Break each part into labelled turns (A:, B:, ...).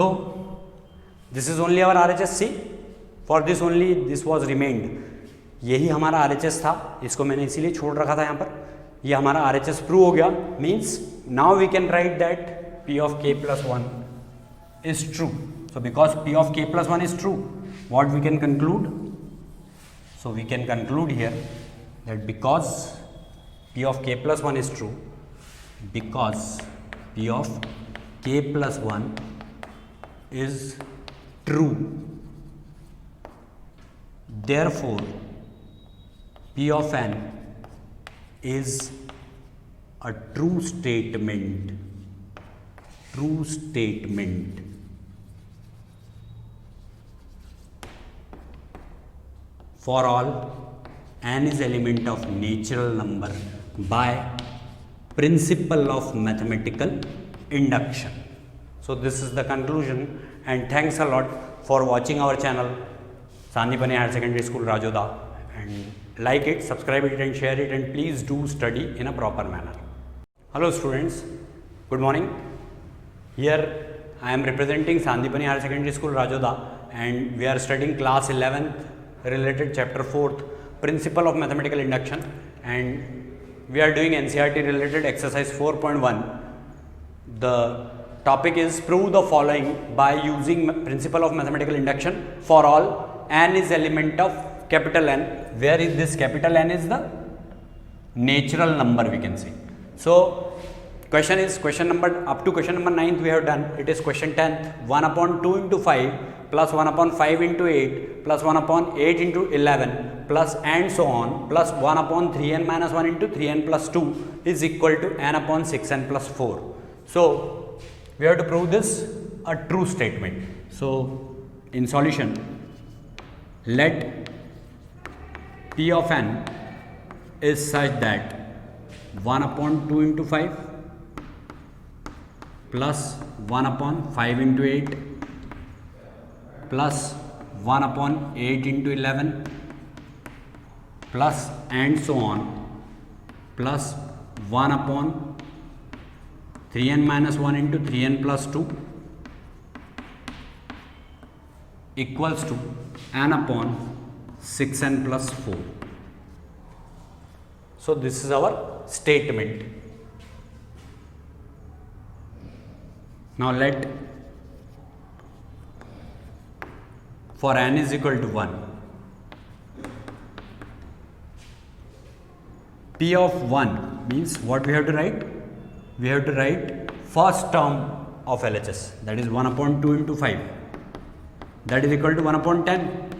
A: So this is only our RHS. See, for this only this was remained. यही हमारा RHS था, इसको मैंने इसीलिए छोड़ रखा था यहाँ पर. ये हमारा RHS प्रूव हो गया. Means now we can write that P of k plus 1 is true. So because P of k plus 1 is true, what we can conclude? So we can conclude here that because P of k plus 1 is true, because P of k plus 1 is true, therefore P of n is a true statement. True statement. For all n is element of natural number by principle of mathematical induction. So this is the conclusion, and thanks a lot for watching our channel Sandipani Higher Secondary School Rajoda, and like it, subscribe it and share it, and please do study in a proper manner. Hello students, good morning. Here I am representing Sandipani Higher Secondary School Rajoda, and we are studying class 11th related chapter 4th principle of mathematical induction, and we are doing NCERT related exercise 4.1. The topic is prove the following by using principle of mathematical induction for all n is element of capital N, where is this capital N is the natural number, we can say. So question is question number up to question number 9th we have done. It is question 10th. 1 upon 2 into 5 plus 1 upon 5 into 8 plus 1 upon 8 into 11 plus and so on plus 1 upon 3n minus 1 into 3n plus 2 is equal to n upon 6n plus 4. So we have to prove this a true statement. So in solution, let P of n is such that 1 upon 2 into 5 plus 1 upon 5 into 8 plus 1 upon 8 into 11 plus and so on plus 1 upon 3n minus 1 into 3n plus 2 equals to n upon 6n plus 4. So this is our statement. Now let for n is equal to 1, P of 1 means what we have to write? We have to write first term of LHS, that is 1 upon 2 into 5, that is equal to 1 upon 10.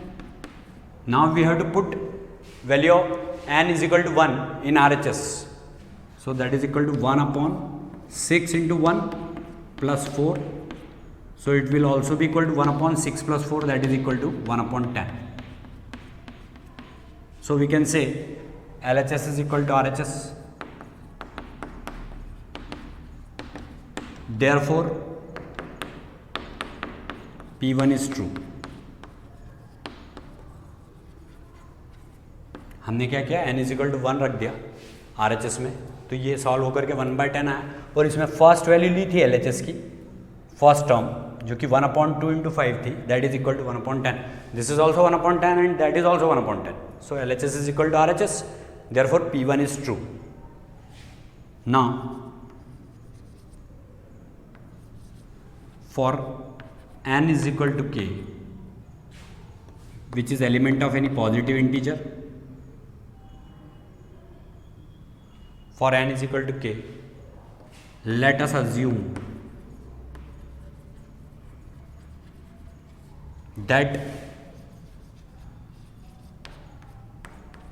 A: Now we have to put value of n is equal to 1 in RHS. So that is equal to 1 upon 6 into 1 plus 4. So it will also be equal to 1 upon 6 plus 4, that is equal to 1 upon 10. So we can say LHS is equal to RHS. Therefore P1 is true. हमने क्या किया, n is equal to 1 रख दिया RHS में, तो ये solve होकर के 1/10 आया, और इसमें फर्स्ट वैल्यू ली थी LHS की, फर्स्ट टर्म जो कि 1 अपॉन 2 इंटू 5 थी, that is equal to 1 upon 10. This is also 1 upon 10 and that is also 1 upon 10. So LHS is equal to RHS, therefore P1 is true. Now for n is equal to k, which is element of any positive integer, for n is equal to k, let us assume that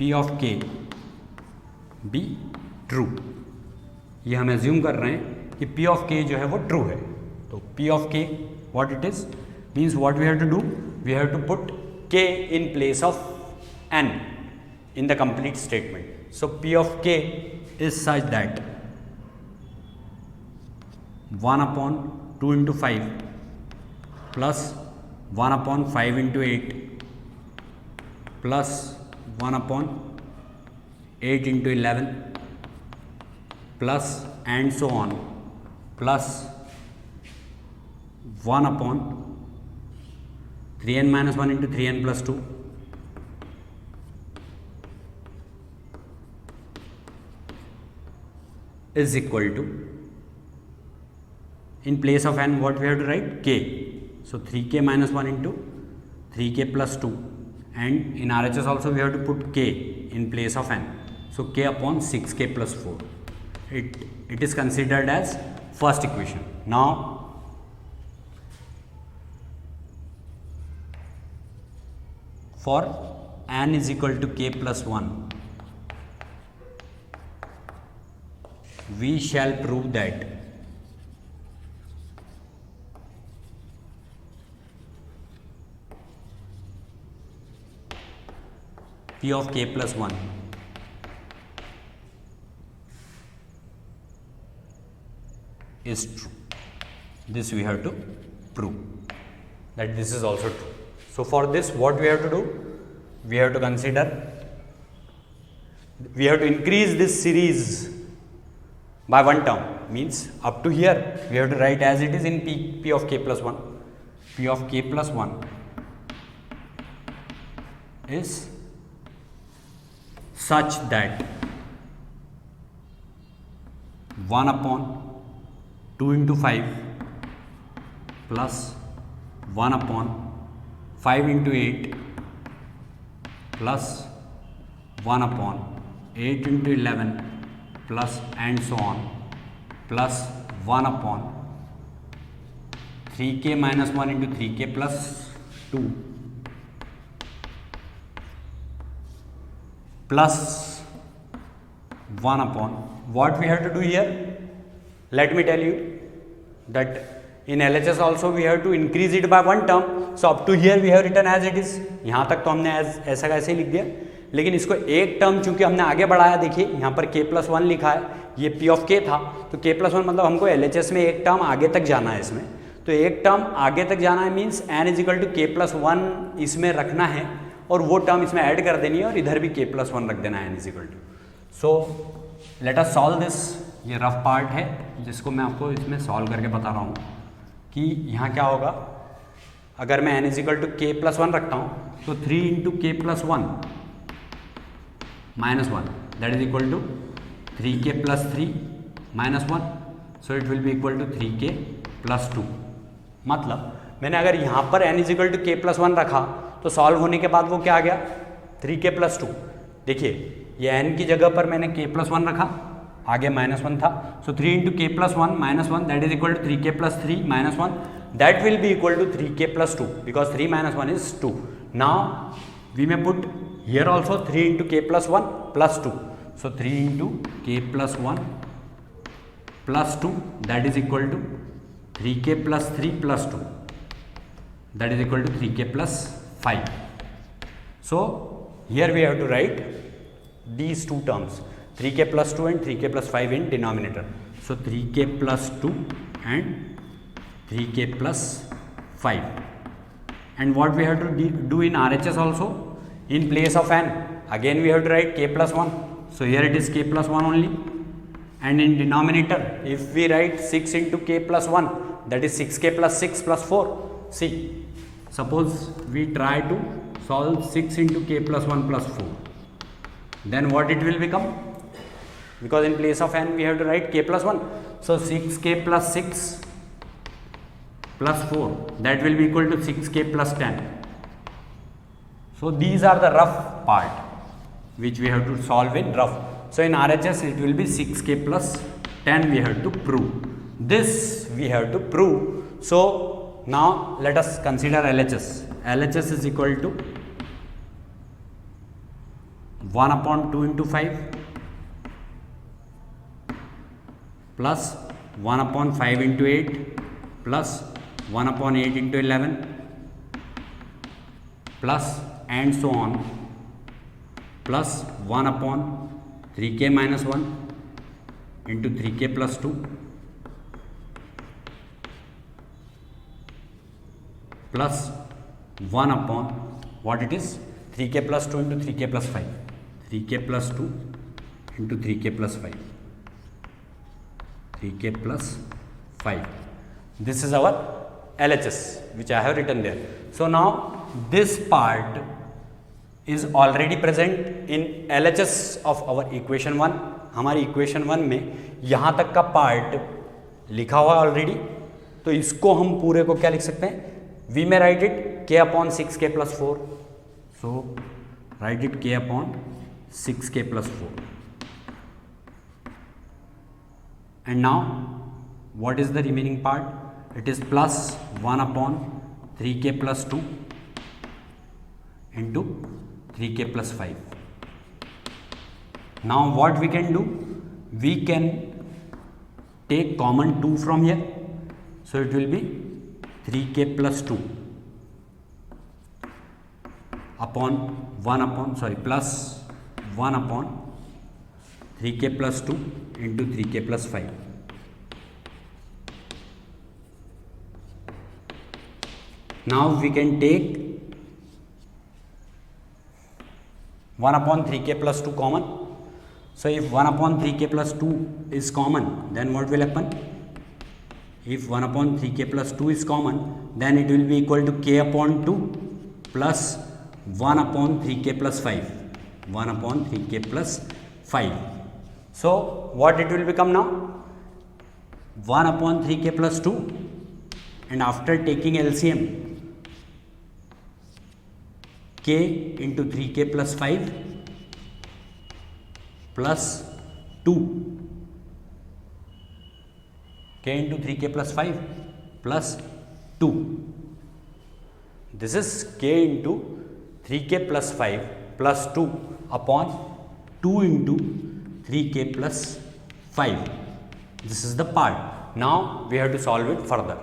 A: P of k be true. ये हम assume कर रहे हैं कि P of k जो है वो true है. तो P of k what it is means what we have to do, we have to put k in place of n in the complete statement. So P of k is such that 1 upon 2 into 5 plus 1 upon 5 into 8 plus 1 upon 8 into 11 plus and so on plus 1 upon 3n minus 1 into 3n plus 2 is equal to, in place of n what we have to write, k. So 3k minus 1 into 3k plus 2, and in RHS also we have to put k in place of n. So k upon 6k plus 4. It is considered as first equation. Now for n is equal to k plus 1, we shall prove that p of k plus 1 is true. This we have to prove that this is also true. So for this what we have to do? We have to consider, we have to increase this series by one term, means up to here we have to write as it is in p of k plus 1. P of k plus 1 is such that 1 upon 2 into 5 plus 1 upon 5 into 8 plus 1 upon 8 into 11 plus and so on, plus 1 upon 3k minus 1 into 3k plus 2 plus 1 upon, what we have to do here? Let me tell you that in LHS also we have to increase it by one term. So up to here we have written as it is. यहाँ तक तो हमने ऐसा कैसे लिख दिया, लेकिन इसको एक टर्म चूंकि हमने आगे बढ़ाया, देखिए यहाँ पर k प्लस 1 लिखा है, ये p ऑफ k था, तो k प्लस 1 मतलब हमको LHS में एक टर्म आगे तक जाना है इसमें, तो एक टर्म आगे तक जाना है means n is equal to k plus 1 इसमें रखना है और वो टर्म इसमें ऐड कर देनी है और इधर भी k प्लस 1 रख देना है n is equal to. So let us solve this. ये रफ पार्ट है जिसको मैं आपको इसमें सॉल्व करके बता रहा हूँ कि यहाँ क्या होगा. अगर मैं n is equal to k plus 1 रखता हूँ तो 3 into k plus 1 minus 1 that is equal to 3k plus 3 minus 1. So it will be equal to 3k plus 2. मतलब मैंने अगर यहाँ पर n is equal to k plus 1 रखा तो सॉल्व होने के बाद वो क्या आ गया, 3k प्लस 2. देखिए ये n की जगह पर मैंने k प्लस 1 रखा, आगे माइनस 1 था, so 3 into k plus 1 minus 1 that is equal to 3k plus 3 minus 1 that will be equal to 3k plus 2 because 3 minus 1 is 2. Now we may put here also 3 into k plus 1 plus 2. So 3 into k plus 1 plus 2 that is equal to 3k plus 3 plus 2 that is equal to 3k plus 5. So here we have to write these two terms, 3k plus 2 and 3k plus 5 in denominator. So 3k plus 2 and 3k plus 5. And what we have to do in RHS also, in place of n again we have to write k plus 1. So here it is k plus 1 only, and in denominator if we write 6 into k plus 1 that is 6k plus 6 plus 4. See, suppose we try to solve 6 into k plus 1 plus 4, then what it will become, because in place of n we have to write k plus 1. So 6k plus 6 plus 4 that will be equal to 6k plus 10. So these are the rough part which we have to solve in rough. So in RHS it will be 6k plus 10 we have to prove. This we have to prove. So now let us consider LHS. LHS is equal to 1 upon 2 into 5 plus 1 upon 5 into 8 plus 1 upon 8 into 11 plus and so on plus 1 upon 3k minus 1 into 3k plus 2 plus 1 upon what it is, 3k plus 2 into 3k plus 5, 3k plus 2 into 3k plus 5, 3k plus 5. This is our LHS which I have written there. So now this part is already present in LHS of our equation 1. हमारी equation 1 में यहाँ तक का part लिखा हुआ already, तो इसको हम पूरे को क्या लिख सकते हैं, we may write it k upon 6k plus 4. So write it k upon 6k plus 4. And now what is the remaining part? It is plus 1 upon 3k plus 2 into 3k plus 5. Now what we can do? We can take common 2 from here. So it will be 3k plus 2 upon 1 upon plus 1 upon 3k plus 2 into 3k plus 5. Now we can take 1 upon 3k plus 2 common. So if 1 upon 3k plus 2 is common, then what will happen? If 1 upon 3k plus 2 is common, then it will be equal to k upon 2 plus 1 upon 3k plus 5. 1 upon 3k plus 5. So what it will become now? 1 upon 3k plus 2, and after taking LCM, k into 3k plus 5 plus 2, k into 3k plus 5 plus 2. This is k into 3k plus 5 plus 2 upon 2 into 3k plus 5. This is the part. Now we have to solve it further.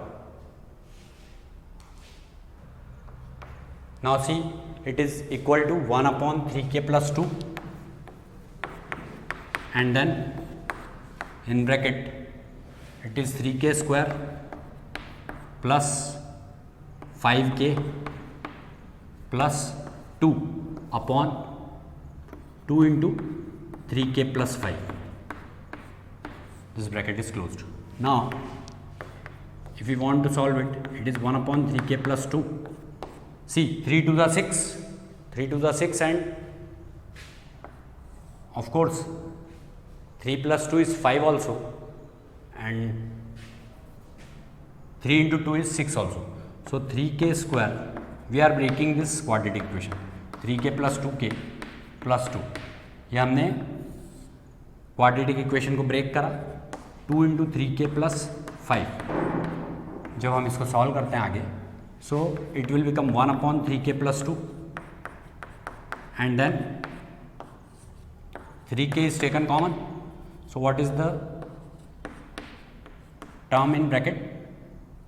A: Now see, it is equal to 1 upon 3k plus 2, and then in bracket it is 3k square plus 5k plus 2 upon 2 into 3k plus 5. This bracket is closed. Now if we want to solve it, it is 1 upon 3k plus 2. See, 3 to the 6, 3 to the 6, and of course 3 plus 2 is 5 also, and 3 into 2 is 6 also. So 3k square, we are breaking this quadratic equation, 3k plus 2k plus 2. ये हमने quadratic equation को break करा. 2 into 3k plus 5. जब हम इसको solve करते हैं आगे, so it will become 1 upon 3k plus 2, and then 3k is taken common. So what is the term in bracket?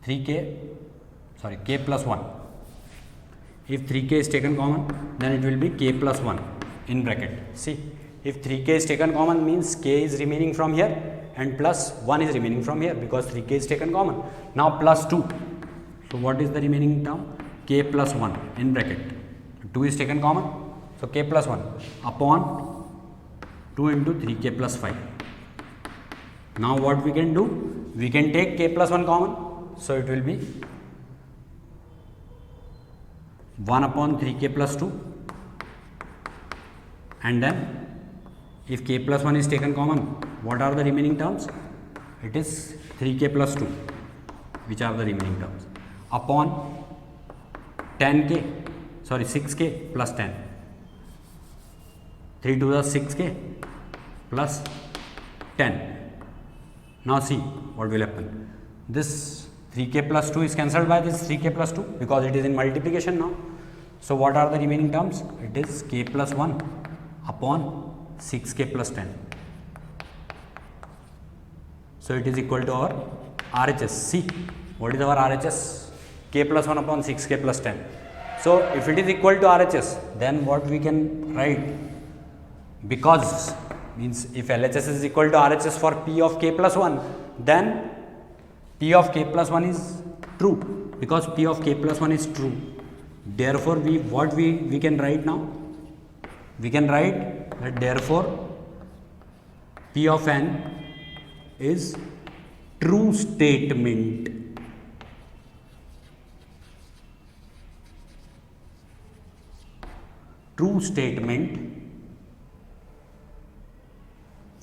A: k plus 1. If 3k is taken common, then it will be k plus 1 in bracket. See, if 3k is taken common means k is remaining from here and plus 1 is remaining from here, because 3k is taken common. Now plus 2. So what is the remaining term? K plus 1 in bracket. 2 is taken common, so k plus 1 upon 2 into 3k plus 5. Now what we can do? We can take k plus 1 common, so it will be 1 upon 3k plus 2, and then if k plus 1 is taken common, what are the remaining terms? It is 3k plus 2, which are the remaining terms, upon 6k plus 10. 3 to the 6k plus 10. Now see what will happen. This 3k plus 2 is cancelled by this 3k plus 2 because it is in multiplication now. So what are the remaining terms? It is k plus 1 upon 6k plus 10. So it is equal to our RHS. See, what is our RHS? K plus 1 upon 6k plus 10. So if it is equal to RHS, then what we can write? Because means if LHS is equal to RHS for P of k plus 1, then P of k plus 1 is true, because P of k plus 1 is true. Therefore we can write now? We can write that therefore P of n is true statement true statement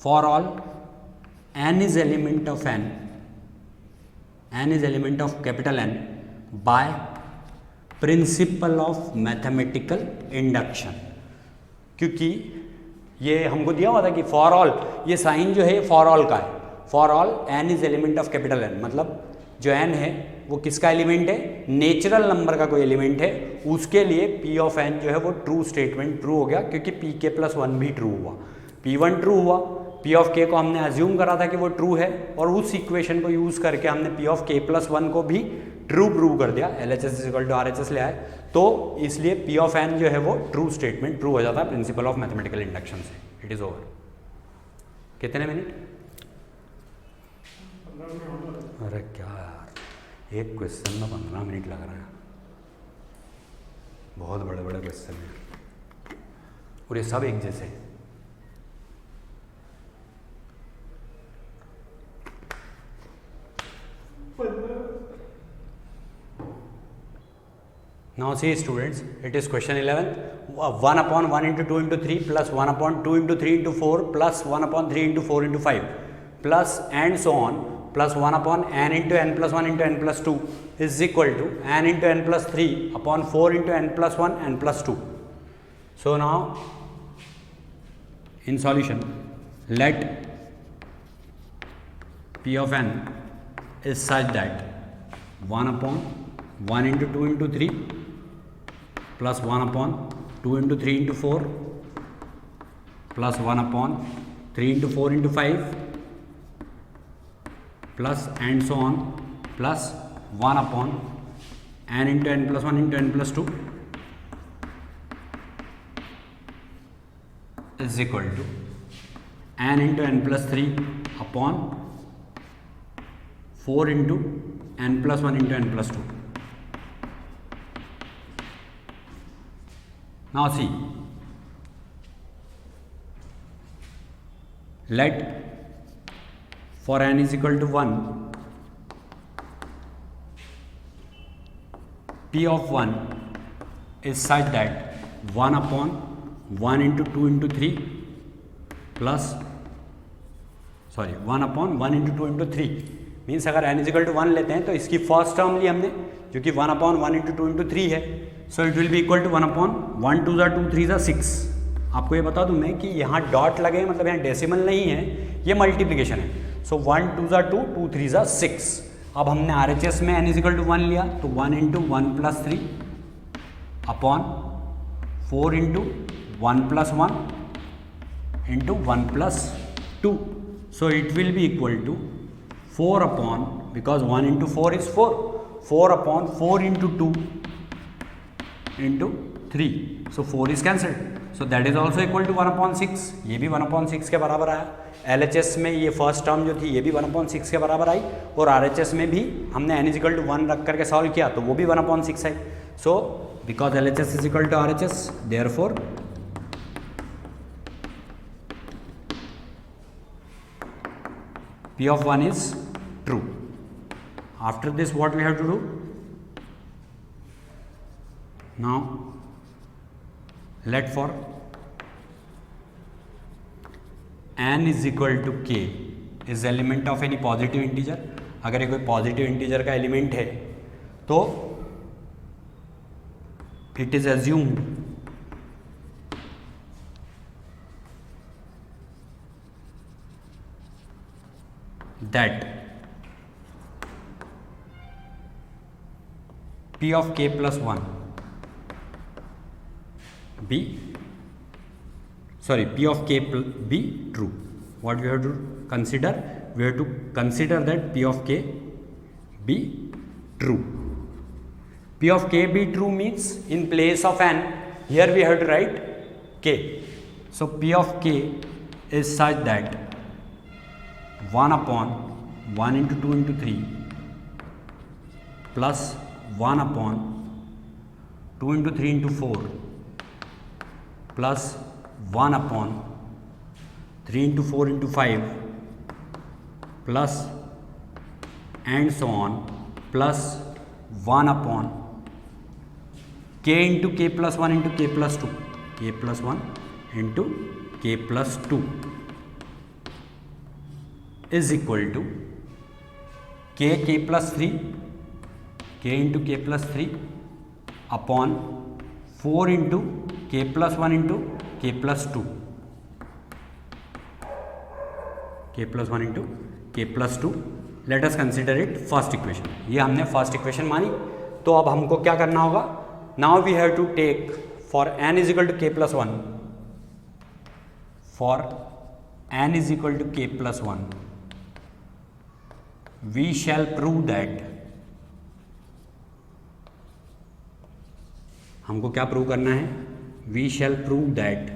A: for all n is element of n is element of capital N by principle of mathematical induction। क्योंकि ये हमको दिया हुआ था कि for all, ये sign जो है फॉर ऑल का है, for all n is element of capital N, मतलब जो n है वो किसका एलिमेंट है, नेचुरल नंबर का कोई एलिमेंट है, उसके लिए p ऑफ n जो है वो ट्रू स्टेटमेंट ट्रू हो गया, क्योंकि pk+1 भी ट्रू हुआ, p1 ट्रू हुआ, p ऑफ k को हमने अज्यूम करा था कि वो ट्रू है, और उस इक्वेशन को यूज करके हमने p ऑफ k+1 को भी ट्रू प्रूव कर दिया, LHS = RHS ले आए, तो इसलिए p ऑफ n जो है वो ट्रू स्टेटमेंट ट्रू हो जाता है प्रिंसिपल ऑफ मैथमेटिकल इंडक्शन से। It is over. कितने मिनट? अरे क्या यार, एक क्वेश्चन में 15 मिनट लग रहा है, बहुत बड़े बड़े क्वेश्चन हैं और ये सब एक जैसे। Now see students, it is question 11, 1 upon 1 into 2 into 3 plus 1 upon 2 into 3 into 4 plus 1 upon 3 into 4 into 5 plus and so on plus 1 upon n into n plus 1 into n plus 2 is equal to n into n plus 3 upon 4 into n plus 1 n plus 2. So now in solution, let p of n is such that 1 upon 1 into 2 into 3 plus 1 upon 2 into 3 into 4 plus 1 upon 3 into 4 into 5 plus and so on plus 1 upon n into n plus 1 into n plus 2 is equal to n into n plus 3 upon 4 into n plus 1 into n plus 2. Now see, let for n is equal to 1, p of 1 is such that 1 upon 1 into 2 into 3 plus 1 upon 1 into 2 into 3 means अगर n is equal to 1 लेते हैं तो इसकी first term ली हमने जो कि 1 upon 1 into 2 into 3 है, so it will be equal to 1 upon 1 2 ज़ा 2 3 ज़ा 6। आपको ये बता दूं मैं कि यहाँ डॉट लगे मतलब यहाँ डेसिमल नहीं है, ये मल्टीप्लिकेशन है, सो 1 2 ज़ा 2 2 3 ज़ा 6। अब हमने RHS में n इज इक्वल टू 1 लिया तो 1 into 1 plus 3 upon 4 into 1 plus 1 into 1 plus 2, so it will be equal to 4 upon, because 1 into 4 is 4, 4 upon 4 into 2 into 3, so 4 is cancelled, so that is also equal to 1 upon 6, ये भी 1 upon 6 के बराबर आया। LHS में ये first term जो थी ये भी 1 upon 6 के बराबर आई, और RHS में भी हमने n is equal to 1 रख करके सॉल्व किया तो वो भी 1 upon 6 I. So because LHS is equal to RHS, therefore P of 1 is true. After this what we have to do? Now let for n is equal to k is element of any positive integer, अगर ये कोई positive integer का element है तो it is assumed that p of k plus 1 be p of k be true. What we have to consider? We have to consider that p of k be true. P of k be true means in place of n here we have to write k. So p of k is such that 1 upon 1 into 2 into 3 plus 1 upon 2 into 3 into 4 plus 1 upon 3 into 4 into 5 plus and so on plus 1 upon k into k plus 1 into k plus 2 k plus 1 into k plus 2 is equal to k plus 3 k into k plus 3 upon 4 into k plus 1 into k plus 2, k plus 1 into k plus 2. Let us consider it first equation. ये हमने first equation मानी. तो अब हमको क्या करना होगा? Now we have to take for n is equal to k plus 1, for n is equal to k plus 1 we shall prove that, हमको क्या प्रूव करना है? We shall prove that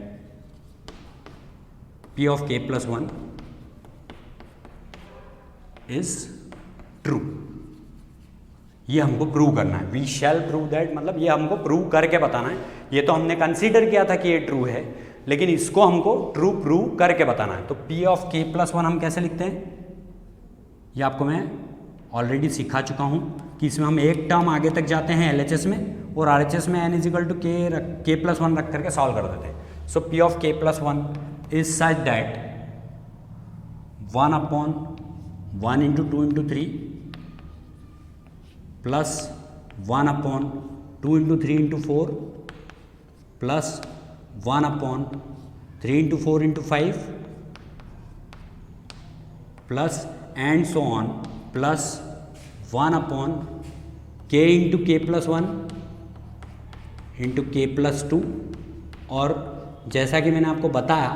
A: p of k plus 1 is true. ये हमको prove करना है. We shall prove that मतलब ये हमको प्रूव करके बताना है. ये तो हमने कंसीडर किया था कि ये ट्रू है, लेकिन इसको हमको ट्रू प्रूव करके बताना है. तो p ऑफ k प्लस 1 हम कैसे लिखते हैं? ये आपको मैं ऑलरेडी सिखा चुका हूँ कि इसमें हम एक टर्म आगे तक जाते हैं LHS में, और RHS में n is equal to k plus 1 रख करके सॉल्व कर देते हैं. So p of k plus 1 is such that 1 upon 1 into 2 into 3 plus 1 upon 2 into 3 into 4 plus 1 upon 3 into 4 into 5 plus and so on plus 1 upon k into k plus 1 into k plus 2. और जैसा कि मैंने आपको बताया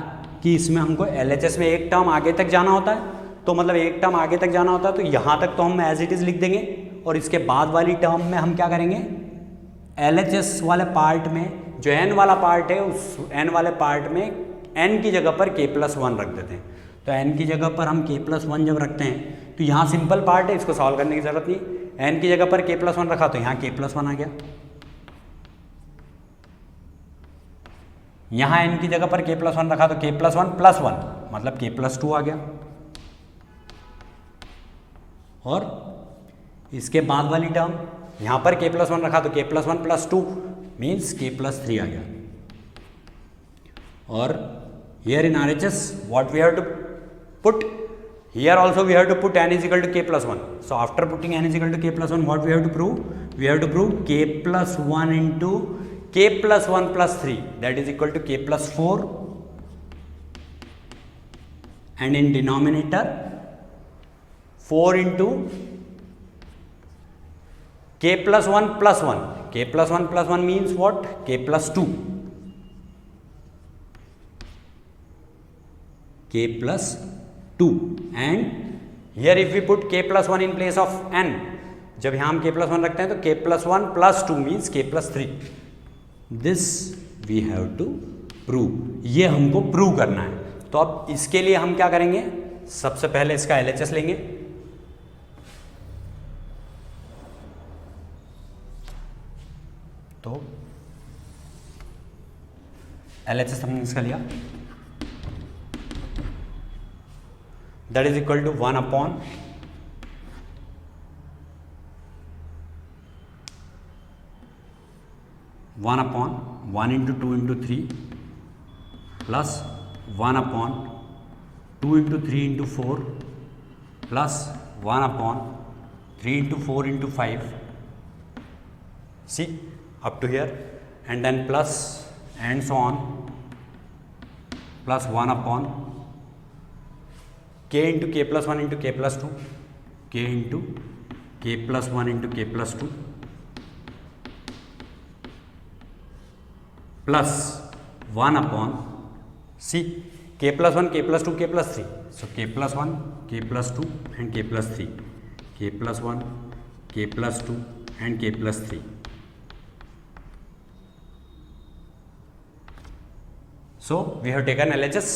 A: कि इसमें हमको LHS में एक टर्म आगे तक जाना होता है, तो मतलब एक टर्म आगे तक जाना होता है, तो यहाँ तक तो हम एज इट इज़ लिख देंगे, और इसके बाद वाली टर्म में हम क्या करेंगे? LHS वाले पार्ट में जो n वाला पार्ट है, उस n वाले पार्ट में n की जगह पर k प्लस 1 रख देते हैं. तो n की जगह पर हम k प्लस 1 जब रखते हैं तो यहाँ सिंपल पार्ट है, इसको सॉल्व करने की जरूरत नहीं. n की जगह पर k प्लस 1 रखा तो यहाँ k प्लस 1 आ गया. यहाँ n की जगह पर k प्लस 1 रखा तो k प्लस 1 प्लस 1 मतलब k प्लस 2 आ गया. और इसके बाद वाली टर्म यहाँ पर k प्लस 1 रखा तो k plus 1 plus 2 means k plus 3 आ गया. और here in RHS what we have to put? Here also we have to put n is equal to k plus 1. So after putting n is equal to k plus 1, what we have to prove? We have to prove k plus 1 into k plus 1 plus 3, that is equal to k plus 4, and in denominator 4 into k plus 1 plus 1. K plus 1 plus 1 means what? K plus 2. K plus 2, and here if we put k plus 1 in place of n, जब यहाँ हम k plus 1 रखते हैं तो k plus 1 plus 2 means k plus 3. This we have to prove. ये हमको prove करना है. तो अब इसके लिए हम क्या करेंगे? सबसे पहले इसका LHS लेंगे. तो LHS हमने इसका लिया, that is equal to 1 upon 1 into 2 into 3 plus 1 upon 2 into 3 into 4 plus 1 upon 3 into 4 into 5. See up to here, and then plus and so on, plus 1 upon k into k plus 1 into k plus 2, k into k plus 1 into k plus 2, plus 1 upon, see, k plus 1, k plus 2, k plus 3. So k plus 1, k plus 2 and k plus 3, k plus 1, k plus 2 and k plus 3. So we have taken LHS.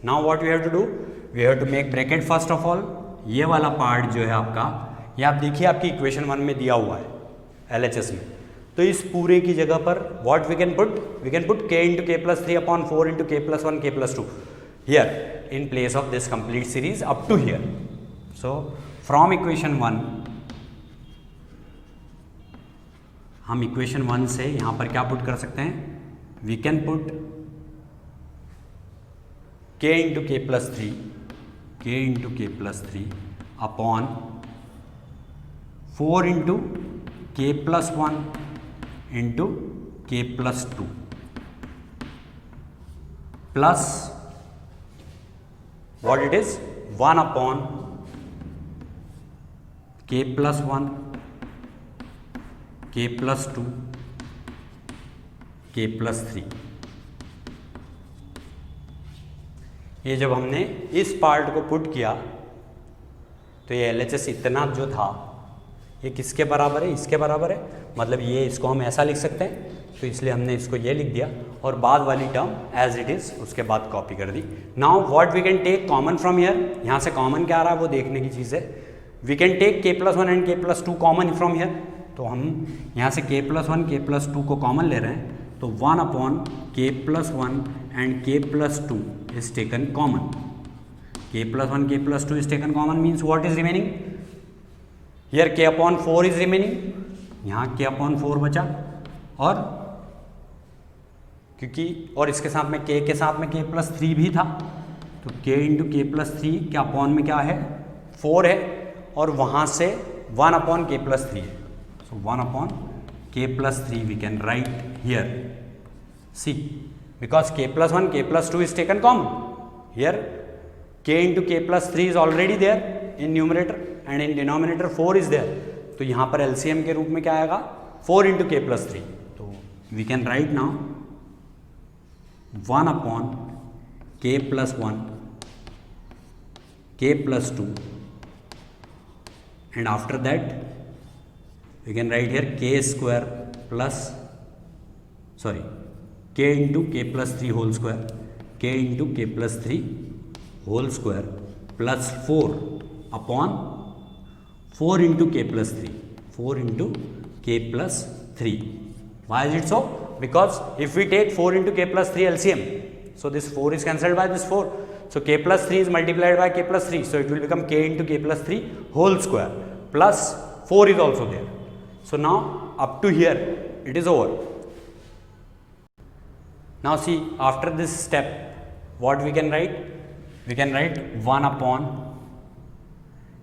A: Now what we have to do? We have to make bracket first of all. ये वाला part जो है आपका, ये आप देखिए आपकी equation 1 में दिया हुआ है LHS में. तो इस पूरे की जगह पर what we can put? We can put k into k plus 3 upon 4 into k plus 1 k plus 2 here in place of this complete series up to here. So from equation 1 हम equation 1 से यहाँ पर क्या put कर सकते हैं? we can put k into k plus 3 upon 4 into k plus 1 into k plus 2 plus what it is 1 upon k plus 1 k plus 2 k plus 3। ये जब हमने इस पार्ट को पुट किया तो ये LHS इतना जो था ये किसके बराबर है, इसके बराबर है, मतलब ये इसको हम ऐसा लिख सकते हैं, तो इसलिए हमने इसको ये लिख दिया और बाद वाली टर्म एज इट इज़ उसके बाद कॉपी कर दी। Now what we can take common from here, यहाँ से कॉमन क्या आ रहा है वो देखने की चीज़ है। We can take k plus 1 and k plus 2 common from here, तो हम यहाँ से k plus 1 k plus 2 को कॉमन ले रहे हैं, तो 1 upon k plus 1 and k plus 2 is taken common. K plus 1 k plus 2 is taken common means what is remaining? Here k upon 4 is remaining. यहाँ k upon 4 बचा और क्योंकि और इसके साथ में k के साथ में k plus 3 भी था, तो k into k plus 3 के अपॉन में क्या है 4 है और वहाँ से 1 upon k plus 3 है, so 1 upon k plus 3 we can write here. See, because k plus 1 k plus 2 is taken common, here k into k plus 3 is already there in numerator and in denominator 4 is there, तो यहाँ पर LCM के रूप में क्या आएगा 4 into k plus 3, तो we can write now 1 upon k plus 1 k plus 2 and after that we can write here k square plus k into k plus 3 whole square, k into k plus 3 whole square plus 4 upon 4 into k plus 3, 4 into k plus 3. Why is it so? Because if we take 4 into k plus 3 LCM, so this 4 is cancelled by this 4, so k plus 3 is multiplied by k plus 3, so it will become k into k plus 3 whole square plus 4 is also there. So now up to here it is over. Now see, after this step what we can write? We can write 1 upon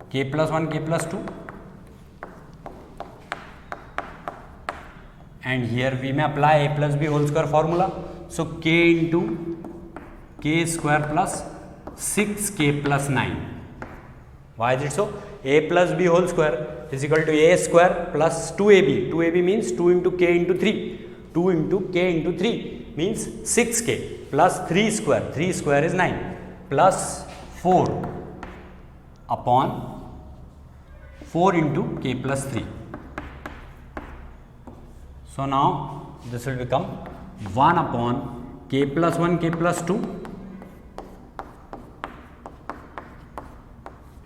A: k plus 1 k plus 2 and here we may apply a plus b whole square formula, so k into k square plus 6k plus 9. Why is it so? A plus b whole square is equal to a square plus 2ab, 2ab means 2 into k into 3, 2 into k into 3 means 6k plus 3 square is 9 plus 4 upon 4 into k plus 3. So now this will become 1 upon k plus 1 k plus 2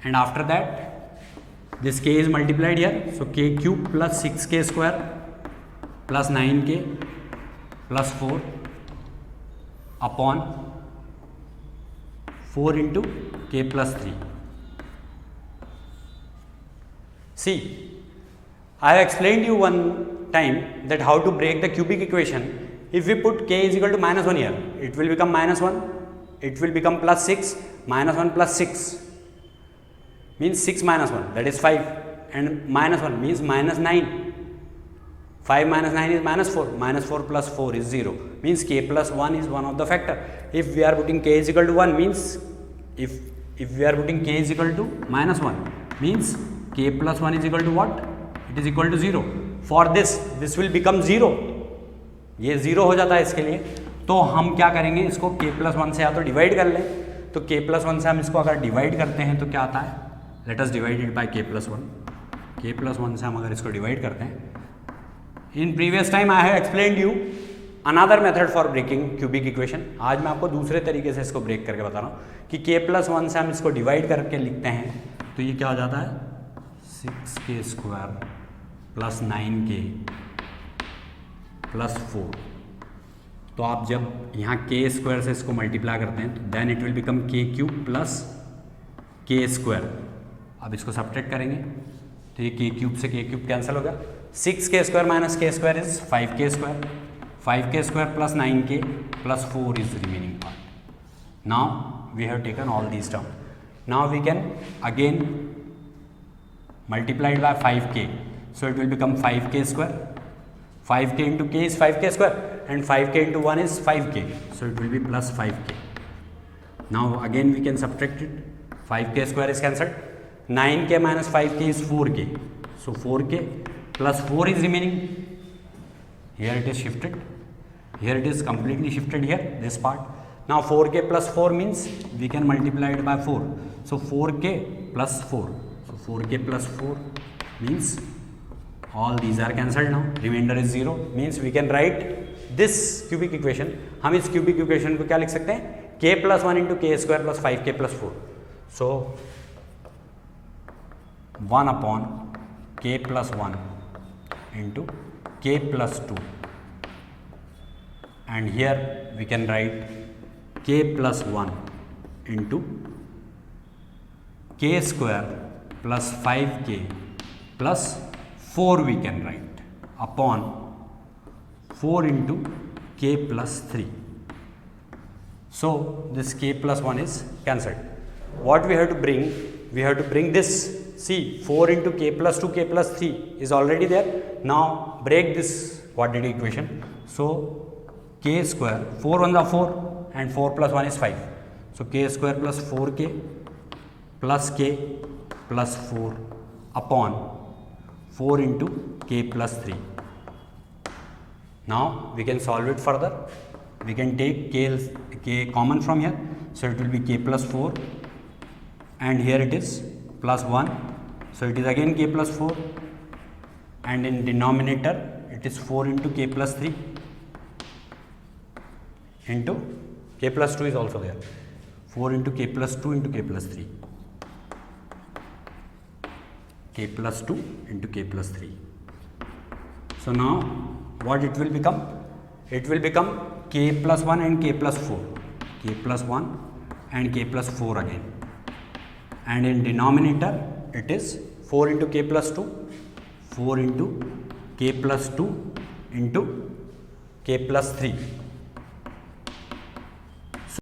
A: and after that this k is multiplied here, so k cube plus 6k square plus 9k plus 4 upon 4 into k plus 3. See, I have explained you one time that how to break the cubic equation. If we put k is equal to minus 1 here, it will become minus 1, it will become plus 6, minus 1 plus 6 means 6 minus 1, that is 5, and minus 1 means minus 9, 5 minus 9 is minus 4 plus 4 is 0, means k plus 1 is one of the factor. If we are putting k is equal to 1 means, if we are putting k is equal to minus 1 means k plus 1 is equal to what? It is equal to 0. For this will become 0, ये 0 हो जाता है इसके लिए, तो हम क्या करेंगे, इसको k plus 1 से या तो डिवाइड कर लें, तो k plus 1 से हम इसको अगर डिवाइड करते हैं तो क्या आता है, let us divide it by k plus 1, k plus 1 से हम अगर इसको डिवाइड करते हैं, in previous time I have explained you another method for breaking cubic equation. आज मैं आपको दूसरे तरीके से इसको ब्रेक करके बता रहा हूँ कि k plus 1 से हम इसको डिवाइड करके लिखते हैं, तो ये क्या हो जाता है 6k square plus 9k plus 4. तो आप जब यहाँ k स्क्वायर से इसको मल्टीप्लाई करते हैं तो then it will become k cube plus k square. अब इसको सब्ट्रैक्ट करेंगे तो ये k क्यूब से k क्यूब कैंसिल हो गया, 6k square minus k square is 5k square, 5k square plus 9k plus 4 is the remaining part. Now we have taken all these terms. Now we can again multiply it by 5k. So it will become 5k square. 5k into k is 5k square and 5k into 1 is 5k. So it will be plus 5k. Now again we can subtract it. 5k square is cancelled. 9k minus 5k is 4k. So 4k plus 4 is remaining. Here it is shifted. Here it is completely shifted here, this part. Now 4k plus 4 means we can multiply it by 4. So 4k plus 4. So 4k plus 4 means all these are cancelled now. Remainder is 0. Means we can write this cubic equation. हम इस cubic equation को क्या लिख सकते हैं? k plus 1 into k square plus 5k plus 4. So 1 upon k plus 1 into k plus 2. And here we can write k plus 1 into k square plus 5k plus 4 we can write upon 4 into k plus 3. So this k plus 1 is cancelled. What we have to bring? We have to bring this. See, 4 into k plus 2 k plus 3 is already there. Now break this quadratic equation. So k square, 4 1 are 4 and 4 plus 1 is 5. So k square plus 4k plus k plus 4 upon 4 into k plus 3. Now we can solve it further. We can take k common from here. So it will be k plus 4 and here it is plus 1. So it is again k plus 4 and in denominator it is 4 into k plus 3 into k plus 2 is also there. 4 into k plus 2 into k plus 3. K plus 2 into k plus 3. So now what it will become? It will become k plus 1 and k plus 4. K plus 1 and k plus 4 again. And in denominator it is 4 into k plus 2, 4 into k plus 2 into k plus 3.